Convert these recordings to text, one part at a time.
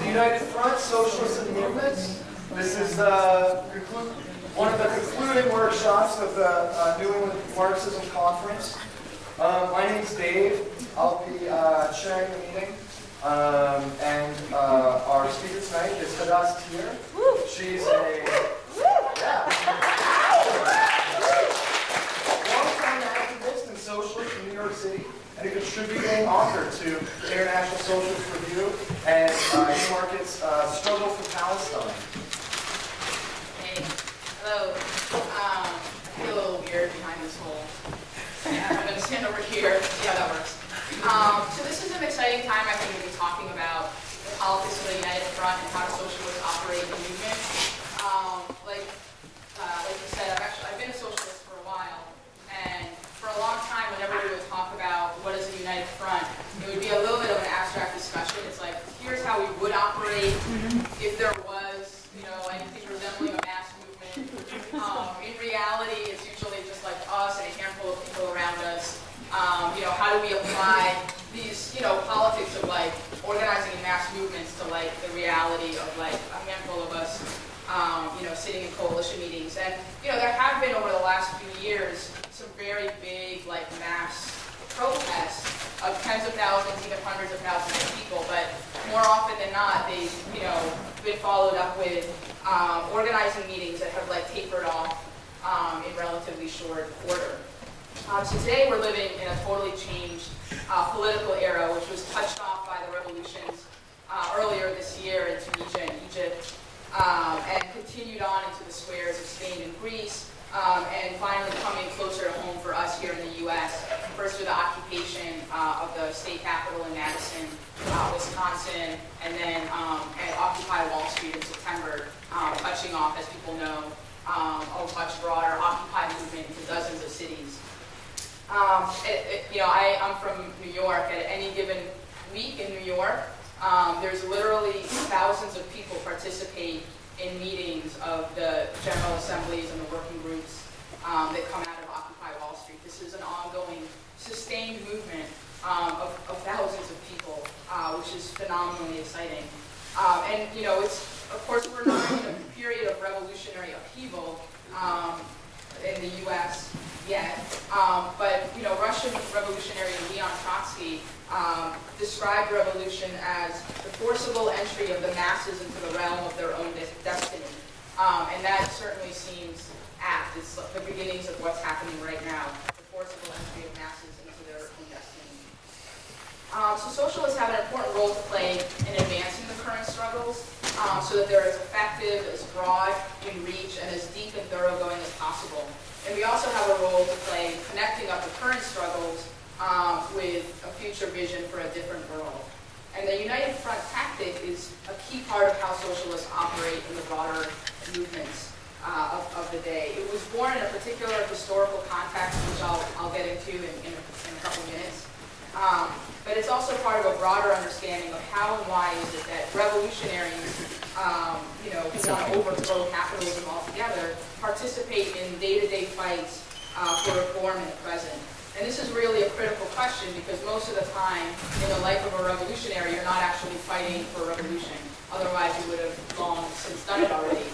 United Front, Socialists and Movements. This is one of the concluding workshops of the New England Marxism Conference. My name's Dave. I'll be chairing the meeting. And our speaker tonight is Hadas Their. She's a long-time activist and socialist in New York City, and a contributing author to the International Socialist Review and Newmarket's Struggle for Palestine. Hey, hello. I feel a little weird behind this whole. I'm going to stand over here. See how that works. So this is an exciting time, I think, to be talking about the politics of the United Front and how socialists operate the movement. Like you said, I've been a socialist for a while, and for a long time, whenever we would talk about what is a United Front, it would be a little bit of an abstract discussion. It's like, here's how we would operate if there was, anything resembling a mass movement. In reality, it's usually just like us and a handful of people around us. How do we apply these, politics of like organizing in mass movements to like the reality of like a handful of us, sitting in coalition meetings. And, there have been over the last few years some very big like mass protests of tens of thousands, even hundreds of thousands of people. But more often than not, they've, been followed up with organizing meetings that have like tapered off in relatively short order. So today we're living in a totally changed political era, which was touched off by the revolutions earlier this year in Tunisia and Egypt, and continued on into the squares of Spain and Greece, and finally coming closer to home for us here in the U.S., first with the occupation of the state capitol in Madison, Wisconsin, and then at Occupy Wall Street in September, touching off, as people know, a much broader Occupy movement into dozens of cities. I'm from New York. At any given week in New York, there's literally thousands of people participate in meetings of the General Assemblies and the working groups that come out of Occupy Wall Street. This is an ongoing, sustained movement of thousands of people, which is phenomenally exciting. It's, of course, we're not in a period of revolutionary upheaval in the U.S. yet, but Russian revolutionary Leon Trotsky described revolution as the forcible entry of the masses into the realm of their own destiny, and that certainly seems apt. It's the beginnings of what's happening right now, the forcible entry of masses into their own destiny. So socialists have an important role to play in advancing the current struggles, so that they're as effective, as broad in reach, and as deep and thoroughgoing as possible. And we also have a role to play connecting up the current struggles with a future vision for a different world. And the United Front tactic is a key part of how socialists operate in the broader movements of the day. It was born in a particular historical context, which I'll get into in a couple minutes. But it's also part of a broader understanding of how and why is it that revolutionaries, who want to overthrow capitalism altogether, participate in day-to-day fights for reform in the present. And this is really a critical question because most of the time in the life of a revolutionary, you're not actually fighting for revolution. Otherwise, you would have long since done it already.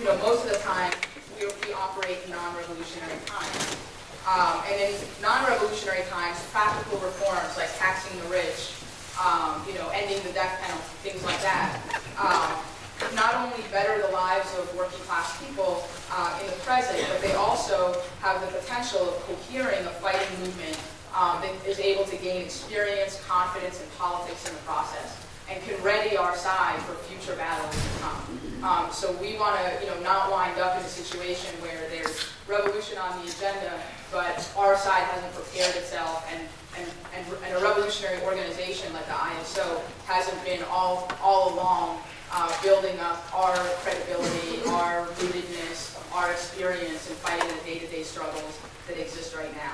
Most of the time, we operate in non-revolutionary times. And in non-revolutionary times, practical reforms like taxing the rich, ending the death penalty, things like that, not only better the lives of working class people in the present, but they also have the potential of cohering a fighting movement that is able to gain experience, confidence, and politics in the process, and can ready our side for future battles to come. So we want to, not wind up in a situation where there's revolution on the agenda, but our side hasn't prepared itself, and a revolutionary organization like the ISO hasn't been all along building up our credibility, our rootedness, our experience in fighting the day-to-day struggles that exist right now.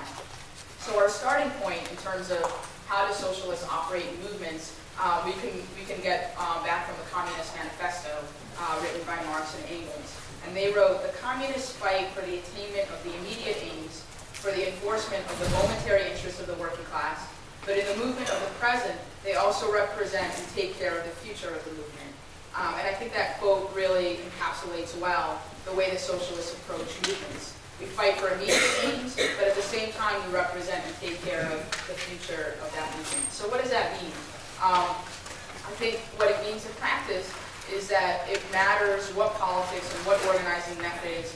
So our starting point in terms of how do socialists operate movements, we can get back from the Communist Manifesto written by Marx and Engels. And they wrote, "The communists fight for the attainment of the immediate aims, for the enforcement of the momentary interests of the working class, But in the movement of the present, they also represent and take care of the future of the movement. And I think that quote really encapsulates well the way the socialists approach movements. We fight for immediate aims, but at the same time we represent and take care of the future of that movement. So what does that mean? I think what it means in practice is that it matters what politics and what organizing methods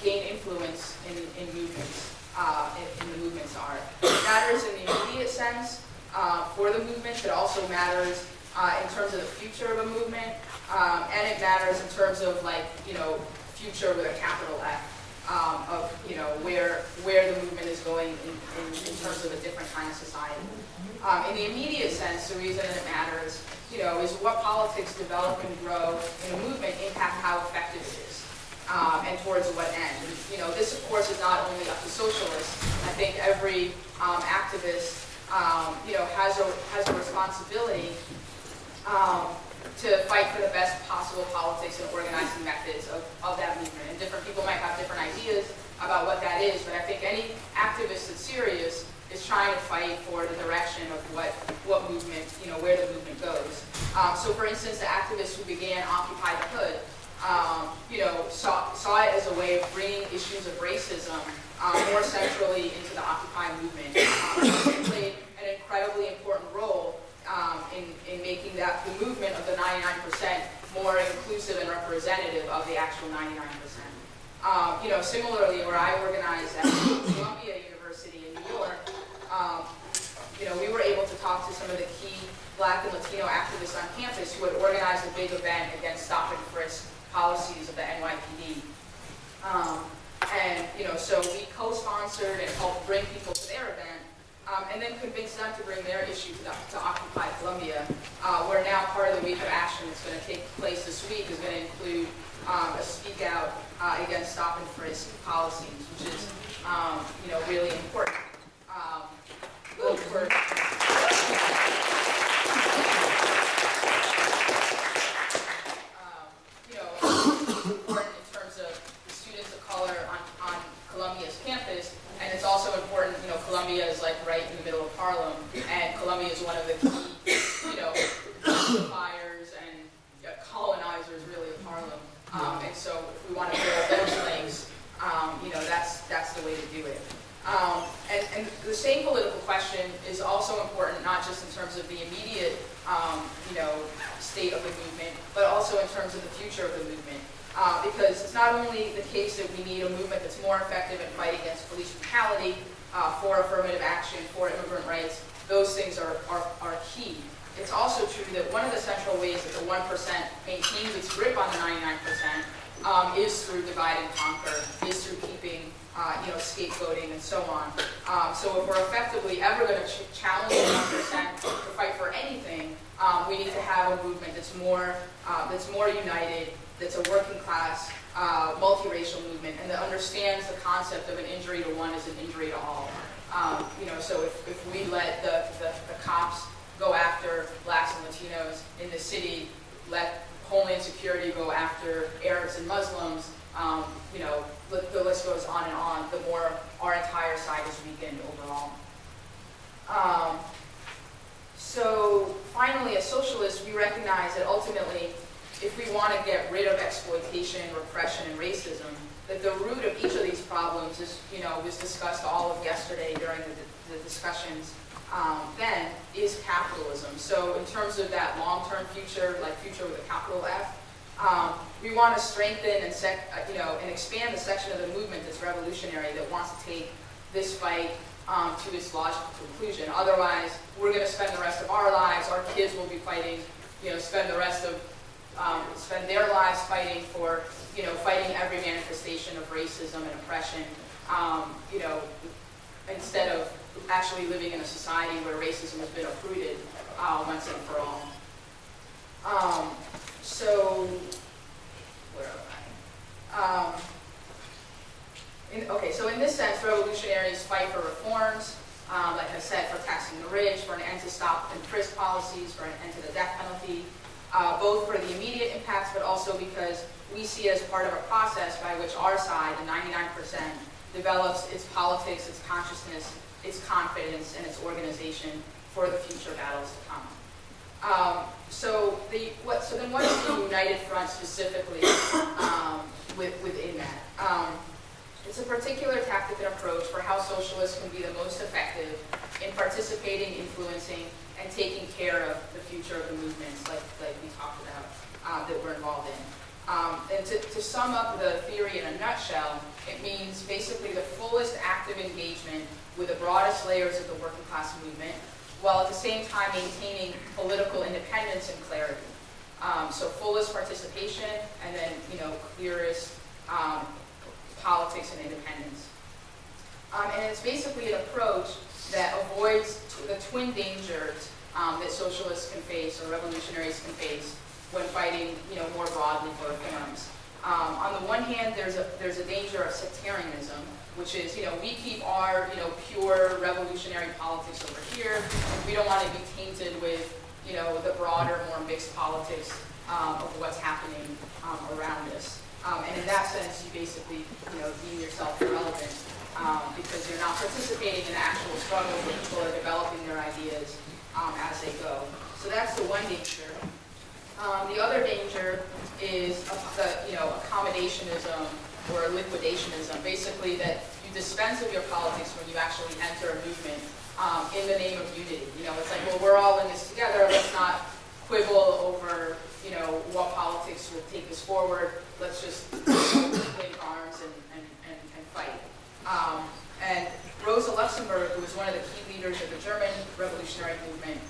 gain influence in movements, in the movements are. It matters in the immediate sense for the movement. It also matters in terms of the future of a movement, and it matters in terms of future with a capital F, of where the movement is going in terms of a different kind of society. In the immediate sense, the reason that it matters, is what politics develop and grow in a movement impact how effective it is, and towards what end. This of course is not only up to socialists. I think every activist, has a responsibility to fight for the best possible politics and organizing methods of that movement. And different people might have different ideas about what that is, but I think any activist that's serious is trying to fight for the direction of what movement, where the movement goes. So for instance, the activists who began Occupy the Hood, saw it as a way of bringing issues of racism more centrally into the Occupy movement. It played an incredibly important role in making the movement of the 99% more inclusive and representative of the actual 99%. Similarly, where I organized at Columbia University in New York, we were able to talk to some of the key Black and Latino activists on campus who had organized a big event against stop and frisk policies of the NYPD. So we co-sponsored and helped bring people to their event, and then convinced them to bring their issue to Occupy Columbia, where now part of the week of action that's going to take place this week is going to include a speak out against stop and frisk policies, which is really important. Important in terms of the students of color on Columbia's campus, and it's also important, Columbia is right in the middle of Harlem, and Columbia is one of the key, occupiers and colonizers really of Harlem. And so if we want to build those links, that's the way to do it. And the same political question is also important, not just in terms of the immediate, state of the movement, but also in terms of the future of the movement. Because it's not only the case that we need a movement that's more effective in fighting against police brutality, for affirmative action, for immigrant rights. Those things are key. It's also true that one of the central ways that the 1% maintains its grip on the 99% is through divide and conquer, is through keeping scapegoating and so on. So if we're effectively ever going to challenge the 1% to fight for anything, we need to have a movement that's more united, that's a working class, multiracial movement, and that understands the concept of an injury to one is an injury to all. So if we let the cops go after Blacks and Latinos in the city, let Homeland Security go after Arabs and Muslims, the list goes on and on, the more our entire side is weakened overall. So finally, as socialists, we recognize that ultimately, if we want to get rid of exploitation, repression, and racism, that the root of each of these problems is, was discussed all of yesterday during the discussions, then is capitalism. So in terms of that long-term future, like future with a capital F, we want to strengthen and expand the section of the movement that's revolutionary, that wants to take this fight to its logical conclusion. Otherwise, we're going to spend the rest of our lives, our kids will be fighting, spend their lives fighting for, fighting every manifestation of racism and oppression, instead of actually living in a society where racism has been uprooted once and for all. So, where am I? So in this sense, revolutionaries fight for reforms, like I said, for taxing the rich, for an end to stop and frisk policies, for an end to the death penalty, both for the immediate impacts, but also because we see it as part of a process by which our side, the 99%, develops its politics, its consciousness, its confidence and its organization for the future battles to come. So then what is the United Front specifically within that? It's a particular tactic and approach for how socialists can be the most effective in participating, influencing, and taking care of the future of the movements like we talked about that we're involved in. And to sum up the theory in a nutshell, it means basically the fullest active engagement with the broadest layers of the working class movement, while at the same time maintaining political independence and clarity. So fullest participation, and then clearest politics and independence. And it's basically an approach that avoids the twin dangers that socialists can face or revolutionaries can face when fighting, more broadly for reforms. On the one hand, there's a danger of sectarianism, which is, we keep our, pure revolutionary politics over here. We don't want to be tainted with, the broader, more mixed politics of what's happening around us. And in that sense, you basically, deem yourself irrelevant because you're not participating in the actual struggle where people are developing their ideas as they go. So that's the one danger. The other danger is accommodationism or liquidationism, basically that you dispense of your politics when you actually enter a movement in the name of unity. It's like, well, we're all in this together, let's not quibble over, what politics will take us forward, let's just link arms and fight. And Rosa Luxemburg, who was one of the key leaders of the German revolutionary movement,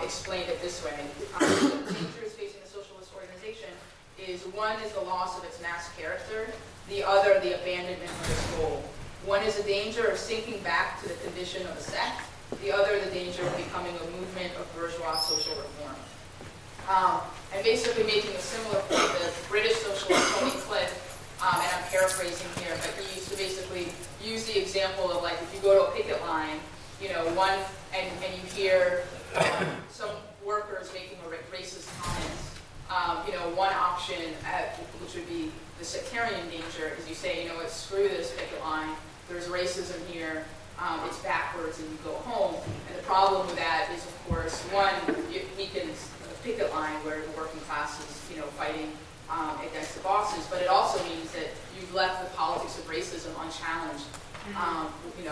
explained it this way. The dangers facing the socialist organization is one is the loss of its mass character, the other the abandonment of its goal. One is a danger of sinking back to the condition of a sect, the other the danger of becoming a movement of bourgeois social reform. And basically making a similar point, the British socialist Tony Cliff, and I'm paraphrasing here, but he used to basically use the example of, like, if you go to a picket line, and you hear some workers making racist comments, one option, which would be the sectarian danger, is you say, screw this picket line, there's racism here, it's backwards, and you go home. And the problem with that is, of course, one, it weakens the picket line where the working class is, fighting against the bosses, but it also means that you've left the politics of racism unchallenged, when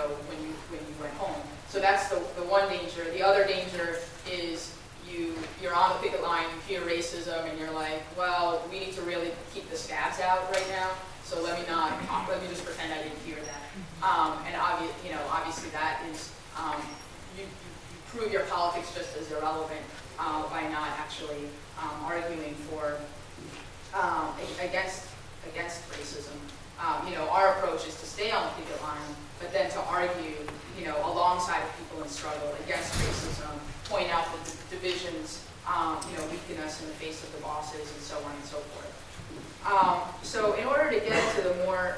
you went home. So that's the one danger. The other danger is you're on the picket line, you hear racism, and you're like, well, we need to really keep the scabs out right now, so let me just pretend I didn't hear that. And obviously that is, you prove your politics just as irrelevant by not actually arguing for against racism. Our approach is to stay on the picket line, but then to argue, alongside of people in struggle against racism, point out that the divisions, weaken us in the face of the bosses, and so on and so forth. So in order to get into the more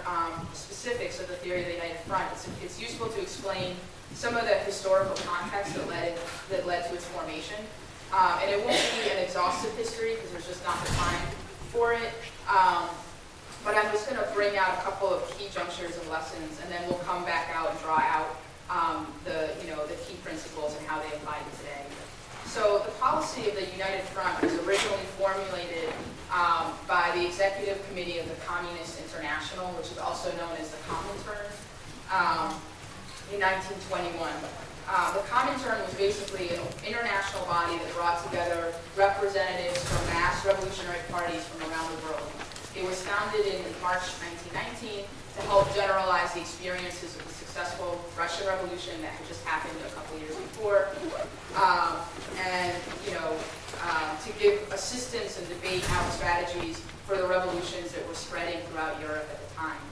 specifics of the theory of the United Front, it's useful to explain some of the historical context that led to its formation. And it won't be an exhaustive history because there's just not the time for it. But I'm just going to bring out a couple of key junctures and lessons, and then we'll come back out and draw out the key principles and how they apply to today. So the policy of the United Front was originally formulated by the Executive Committee of the Communist International, which is also known as the Comintern, in 1921. The Comintern was basically an international body that brought together representatives from mass revolutionary parties from around the world. It was founded in March 1919 to help generalize the experiences of the successful Russian Revolution that had just happened a couple years before, and to give assistance and debate out strategies for the revolutions that were spreading throughout Europe at the time.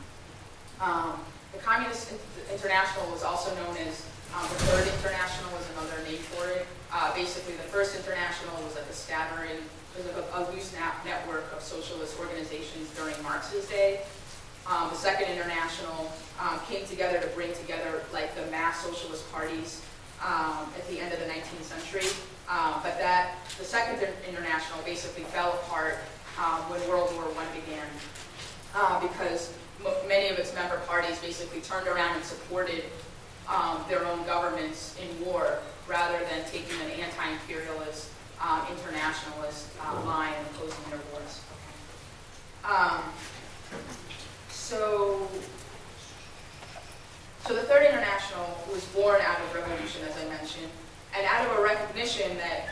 The Communist International was also known as the Third International, was another name for it. Basically, the First International was like a scattering, it was like a loose network of socialist organizations during Marx's day. The Second International came together to bring together like the mass socialist parties at the end of the 19th century. But the Second International basically fell apart when World War I began because many of its member parties basically turned around and supported their own governments in war rather than taking an anti-imperialist, internationalist line and opposing their wars. So the Third International was born out of revolution, as I mentioned, and out of a recognition that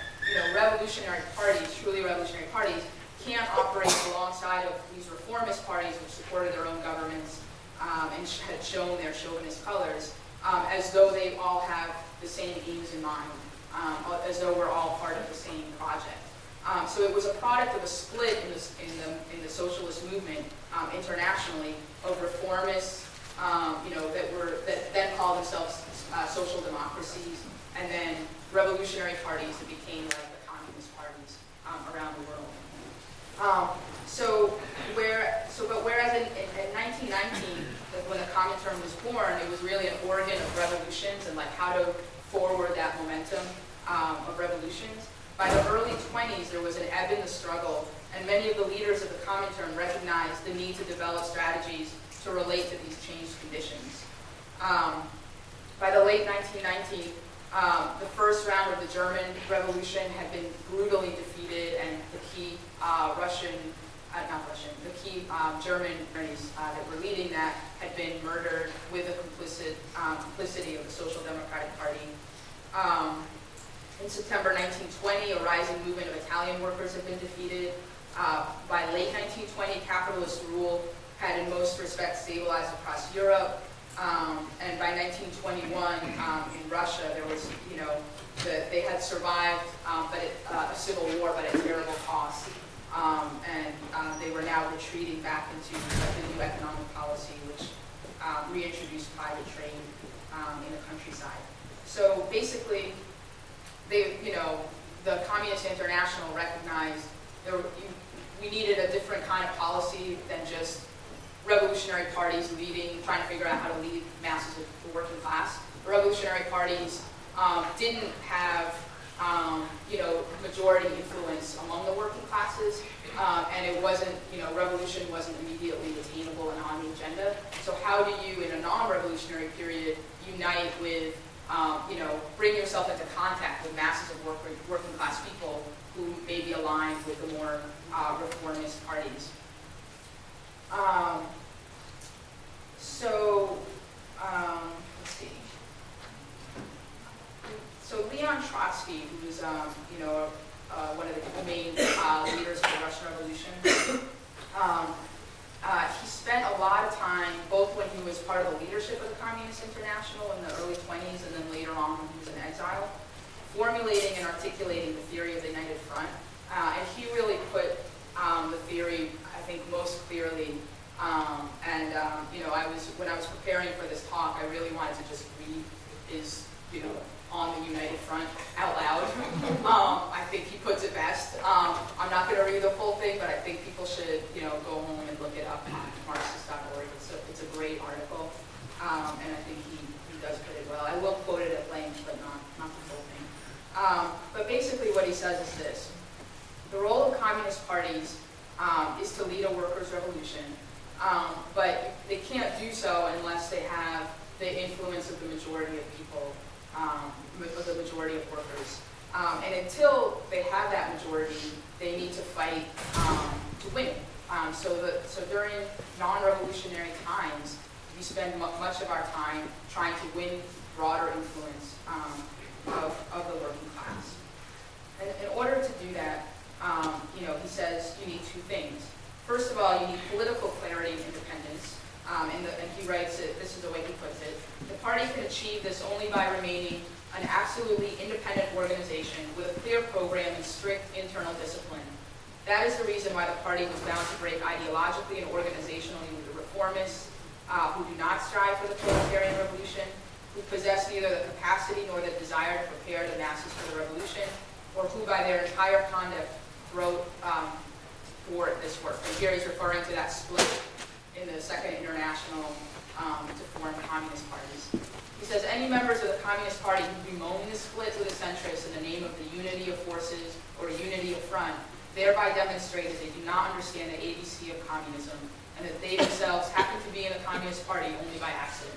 revolutionary parties, truly revolutionary parties, can't operate alongside of these reformist parties which supported their own governments and had shown their chauvinist colors, as though they all have the same aims in mind, as though we're all part of the same project. So it was a product of a split in the socialist movement internationally of reformists, that then called themselves social democracies, and then revolutionary parties that became like the communist parties around the world. But whereas in 1919, when the Comintern was born, it was really an organ of revolutions and like how to forward that momentum of revolutions. By the early 20s, there was an ebb in the struggle, and many of the leaders of the Comintern recognized the need to develop strategies to relate to these changed conditions. By the late 1990s, the first round of the German Revolution had been brutally defeated, and the key German armies that were leading that had been murdered with the complicity of the Social Democratic Party. In September 1920, a rising movement of Italian workers had been defeated. By late 1920, capitalist rule had in most respects stabilized across Europe. And by 1921, in Russia, there was, they had survived a civil war, but at terrible cost. And they were now retreating back into the new economic policy, which reintroduced private trade in the countryside. So basically, the Communist International recognized we needed a different kind of policy than just revolutionary parties trying to figure out how to lead masses of the working class. The revolutionary parties didn't have, majority influence among the working classes, and it wasn't, revolution wasn't immediately attainable and on the agenda. So how do you, in a non-revolutionary period, unite with, bring yourself into contact with masses of working class people who may be aligned with the more reformist parties? Let's see. So Leon Trotsky, who was, one of the main leaders of the Russian Revolution, he spent a lot of time, both when he was part of the leadership of the Communist International in the early 20s and then later on when he was in exile, formulating and articulating the theory of the United Front. And he really put the theory, I think, most clearly. When I was preparing for this talk, I really wanted to just read his, on the United Front out loud. I think he puts it best. I'm not going to read the full thing, but I think people should, go home and look it up on Marxist.org. It's a great article, and I think he does put it well. I will quote it at length, but not the full thing. But basically what he says is this. The role of communist parties is to lead a workers' revolution, but they can't do so unless they have the influence of the majority of people, of the majority of workers. And until they have that majority, they need to fight to win. So during non-revolutionary times, we spend much of our time trying to win broader influence of the working class. And in order to do that, he says you need two things. First of all, you need political clarity and independence. And he writes it, this is the way he puts it. The party can achieve this only by remaining an absolutely independent organization with a clear program and strict internal discipline. That is the reason why the party was bound to break ideologically and organizationally with the reformists who do not strive for the proletarian revolution, who possess neither the capacity nor the desire to prepare the masses for the revolution, or who by their entire conduct thwart this work. And here he's referring to that split in the Second International to form communist parties. He says, any members of the Communist Party who bemoan this split with the centrists in the name of the unity of forces or unity of front, thereby demonstrate that they do not understand the ABC of communism, and that they themselves happen to be in the Communist Party only by accident.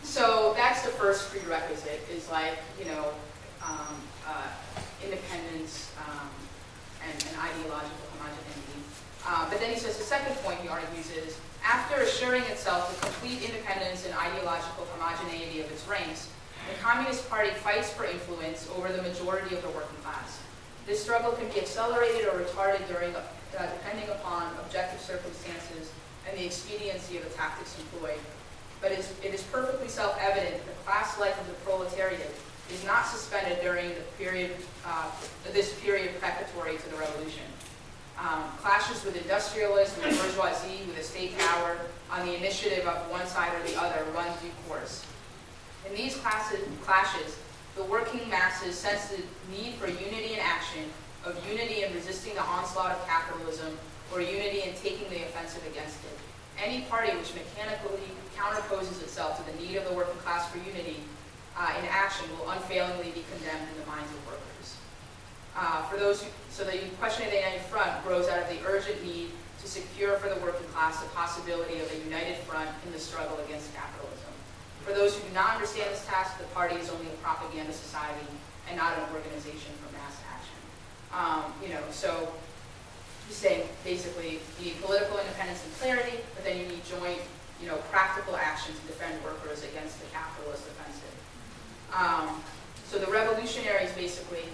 So that's the first prerequisite, is like, independence and ideological homogeneity. But then he says the second point he argues is, after assuring itself the complete independence and ideological homogeneity of its ranks, the Communist Party fights for influence over the majority of the working class. This struggle can be accelerated or retarded depending upon objective circumstances and the expediency of the tactics employed. But it is perfectly self-evident that the class life of the proletariat is not suspended during this period preparatory to the revolution. Clashes with industrialists, with bourgeoisie, with the state power, on the initiative of one side or the other, run due course. In these clashes, the working masses sense the need for unity in action, of unity in resisting the onslaught of capitalism, or unity in taking the offensive against it. Any party which mechanically counterposes itself to the need of the working class for unity in action will unfailingly be condemned in the minds of workers. So the question of the United Front grows out of the urgent need to secure for the working class the possibility of a united front in the struggle against capitalism. For those who do not understand this task, the party is only a propaganda society and not an organization for mass action. So he's saying basically you need political independence and clarity, but then you need joint, practical action to defend workers against the capitalist offensive. So the revolutionaries basically,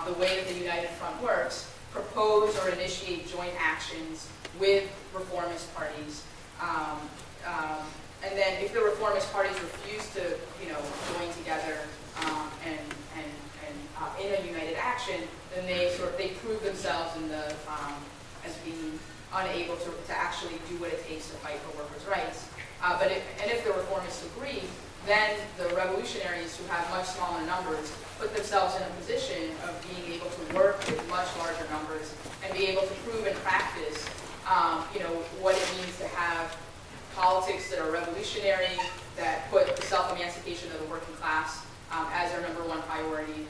the way that the United Front works, propose or initiate joint actions with reformist parties. And then if the reformist parties refuse to, join together in a united action, then they prove themselves as being unable to actually do what it takes to fight for workers' rights. If the reformists agree, then the revolutionaries, who have much smaller numbers, put themselves in a position of being able to work with much larger numbers and be able to prove in practice, what it means to have politics that are revolutionary, that put the self-emancipation of the working class as their number one priority,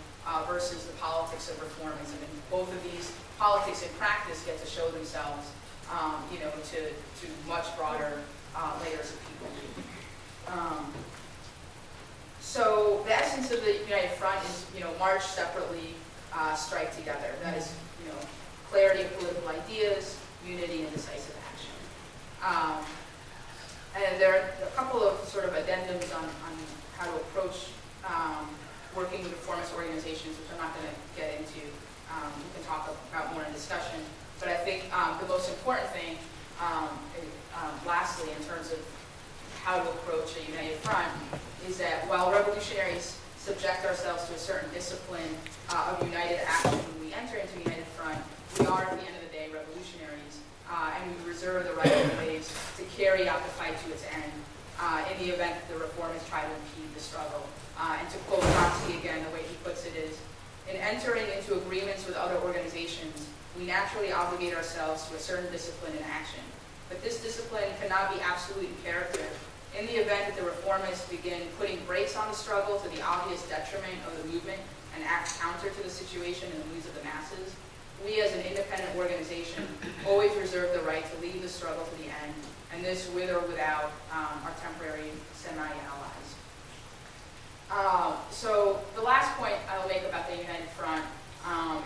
versus the politics of reformism. And both of these politics in practice get to show themselves, to much broader layers of people. So the essence of the United Front is, march separately, strike together. That is, clarity of political ideas, unity, and decisive action. And there are a couple of sort of addendums on how to approach working with reformist organizations, which I'm not going to get into. We can talk about more in discussion. But I think the most important thing, lastly, in terms of how to approach a united front, is that while revolutionaries subject ourselves to a certain discipline of united action when we enter into a united front, we are, at the end of the day, revolutionaries, and we reserve the right always to carry out the fight to its end in the event that the reformists try to impede the struggle. And to quote Trotsky again, the way he puts it is, in entering into agreements with other organizations, we naturally obligate ourselves to a certain discipline and action. But this discipline cannot be absolute in character. In the event that the reformists begin putting brakes on the struggle to the obvious detriment of the movement and act counter to the situation and the needs of the masses, we as an independent organization always reserve the right to lead the struggle to the end, and this with or without our temporary semi-allies. So the last point I'll make about the United Front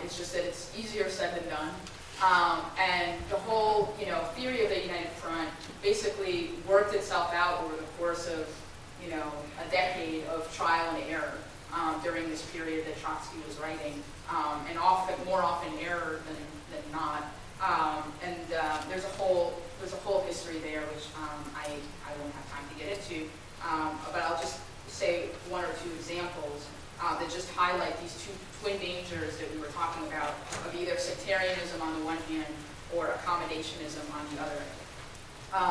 is just that it's easier said than done. And the whole, theory of the United Front basically worked itself out over the course of, a decade of trial and error during this period that Trotsky was writing, and more often error than not. There's a whole history there which I won't have time to get into, but I'll just say one or two examples that just highlight these two twin dangers that we were talking about, of either sectarianism on the one hand or accommodationism on the other.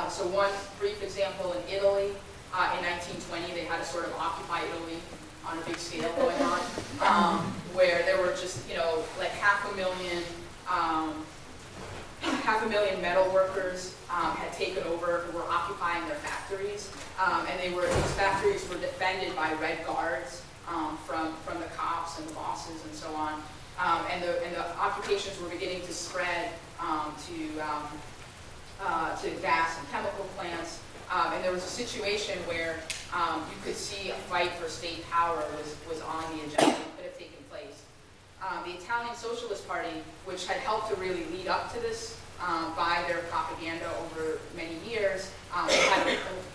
So one brief example, in Italy, in 1920, they had a sort of Occupy Italy on a big scale going on, where there were just, like half a million metal workers had taken over, who were occupying their factories, and these factories were defended by Red Guards from the cops and the bosses and so on, and the occupations were beginning to spread to gas and chemical plants, And there was a situation where you could see a fight for state power was on the agenda, could have taken place. The Italian Socialist Party, which had helped to really lead up to this by their propaganda over many years, they had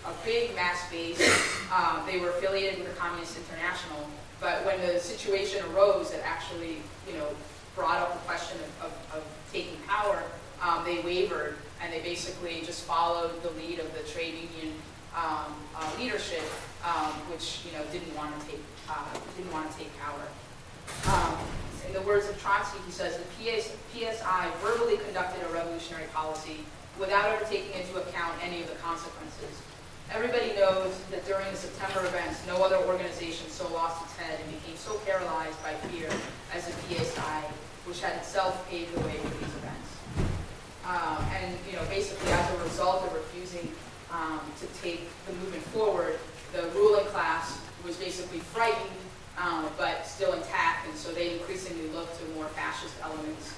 a big mass base. They were affiliated with the Communist International, but when the situation arose that actually, brought up the question of taking power, they wavered and they basically just followed the lead of the trade union leadership, which didn't want to take power. In the words of Trotsky, he says the PSI verbally conducted a revolutionary policy without ever taking into account any of the consequences. Everybody knows that during the September events, no other organization so lost its head and became so paralyzed by fear as the PSI, which had itself paved the way for these events. And basically, as a result of refusing to take the movement forward, the ruling class was basically frightened, but still intact, and so they increasingly looked to more fascist elements,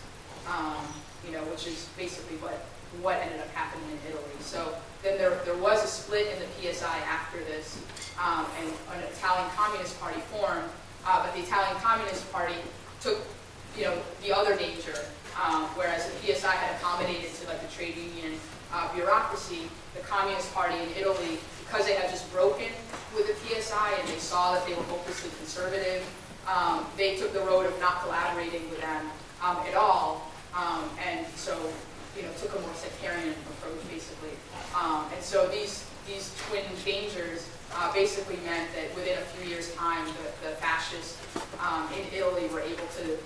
which is basically what ended up happening in Italy. So then there was a split in the PSI after this, and an Italian Communist Party formed, but the Italian Communist Party took the other danger, whereas the PSI had accommodated to the trade union bureaucracy. The Communist Party in Italy, because they had just broken with the PSI and they saw that they were hopelessly conservative, they took the road of not collaborating with them at all, and so took a more sectarian approach basically. And so these twin dangers basically meant that within a few years' time, the fascists in Italy were able to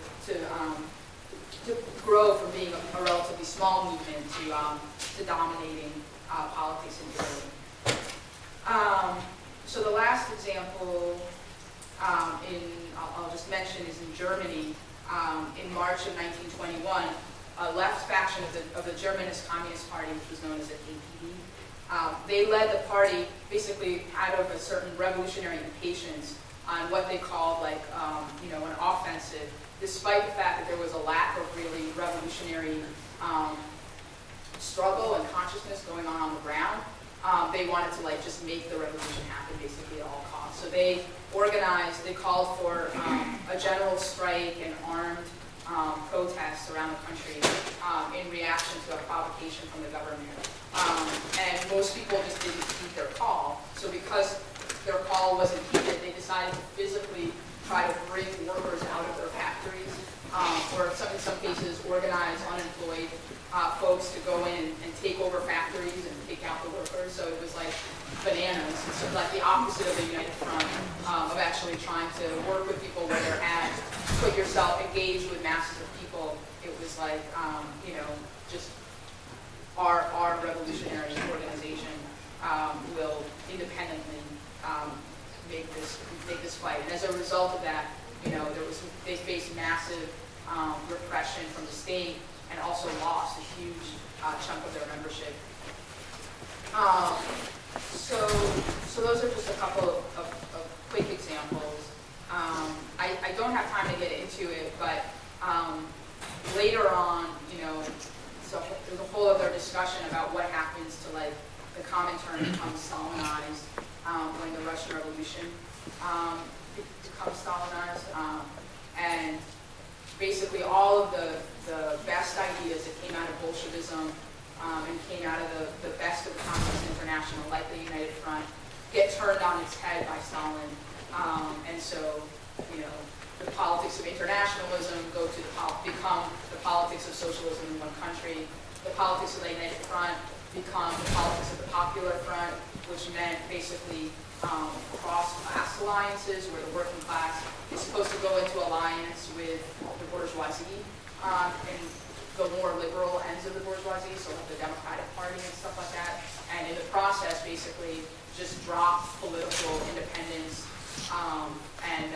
grow from being a relatively small movement to dominating politics in Italy. So the last example I'll just mention is in Germany. In March of 1921, a left faction of the Germanist Communist Party, which was known as the APD, they led the party basically out of a certain revolutionary impatience on what they called an offensive, despite the fact that there was a lack of really revolutionary struggle and consciousness going on the ground. They wanted to just make the revolution happen basically at all costs. So they organized, they called for a general strike and armed protests around the country in reaction to a provocation from the government. And most people just didn't heed their call. So because their call wasn't heeded, they decided to physically try to bring workers out of their factories, or in some cases organize unemployed folks to go in and take over factories and take out the workers. So it was like bananas. It's sort of like the opposite of the United Front, of actually trying to work with people where they're at, put yourself engaged with masses of people. It was like, just our revolutionary organization will independently make this fight. And as a result of that, they faced massive repression from the state and also lost a huge chunk of their membership. So those are just a couple of quick examples. I don't have time to get into it, but later on, there's a whole other discussion about what happens to the Comintern becomes Stalinized when the Russian Revolution becomes Stalinized, and basically all of the best ideas that came out of Bolshevism and came out of the best of the Communist International, like the United Front, get turned on its head by Stalin. And so, the politics of internationalism become the politics of socialism in one country. The politics of the United Front become the politics of the Popular Front, which meant basically cross-class alliances where the working class is supposed to go into alliance with the bourgeoisie and the more liberal ends of the bourgeoisie, so like the Democratic Party and stuff like that. And in the process, basically, just drop political independence and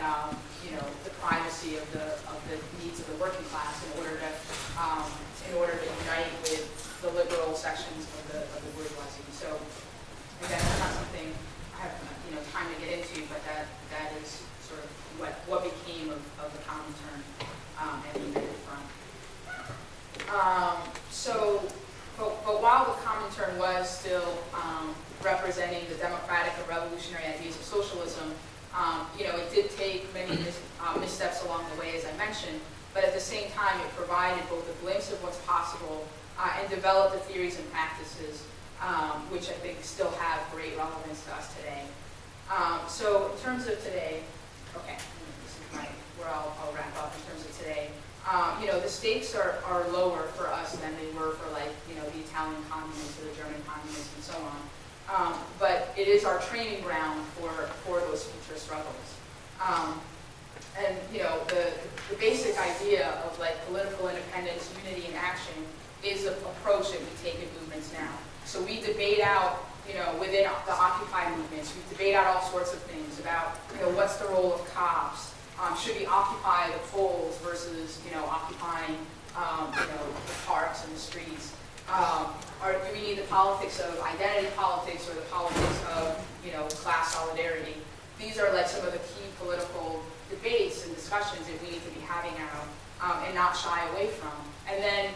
the primacy of the needs of the working class in order to unite with the liberal sections of the bourgeoisie. So again, that's not something I have time to get into, but that is sort of what became of the Comintern and the United Front. But while the Comintern was still represented the way, as I mentioned, but at the same time, it provided both a glimpse of what's possible and developed the theories and practices, which I think still have great relevance to us today. So in terms of today, okay, this is where I'll wrap up in terms of today. The stakes are lower for us than they were for the Italian communists or the German communists and so on. But it is our training ground for those future struggles. And the basic idea of political independence, unity, and action is the approach that we take in movements now. So we debate out, within the Occupy movements, we debate out all sorts of things about, what's the role of cops? Should we occupy the polls versus, occupying, the parks and the streets? Or do we need the politics of identity politics or the politics of, class solidarity? These are some of the key political debates and discussions that we need to be having now and not shy away from. And then,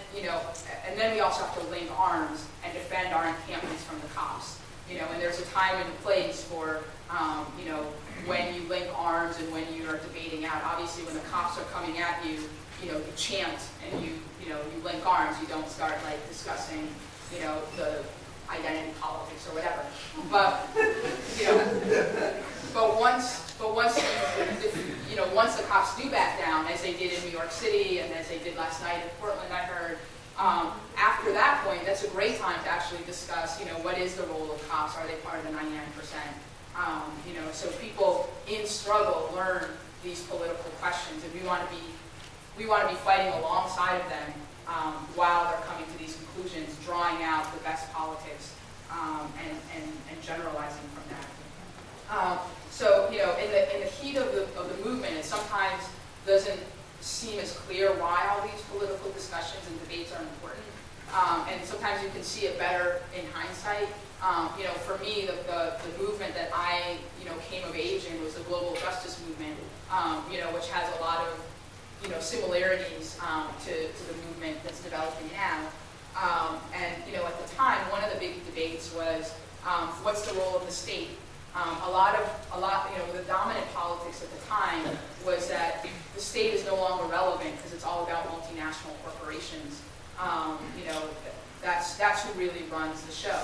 and then we also have to link arms and defend our encampments from the cops. And there's a time and a place for, when you link arms and when you are debating out. Obviously, when the cops are coming at you, you chant and you link arms. You don't start discussing, the identity politics or whatever. But, once the cops do back down, as they did in New York City and as they did last night in Portland, I heard, after that point, that's a great time to actually discuss, what is the role of cops? Are they part of the 99%? So people in struggle learn these political questions, and we want to be fighting alongside of them while they're coming to these conclusions, drawing out the best politics and generalizing from that. So in the heat of the movement, it sometimes doesn't seem as clear why all these political discussions and debates are important. And sometimes you can see it better in hindsight. For me, the movement that I came of age in was the global justice movement, which has a lot of similarities to the movement that's developing now. And at the time, one of the big debates was what's the role of the state? The dominant politics at the time was that the state is no longer relevant because it's all about multinational corporations. That's who really runs the show.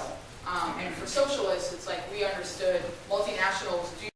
And for socialists, it's we understood multinationals do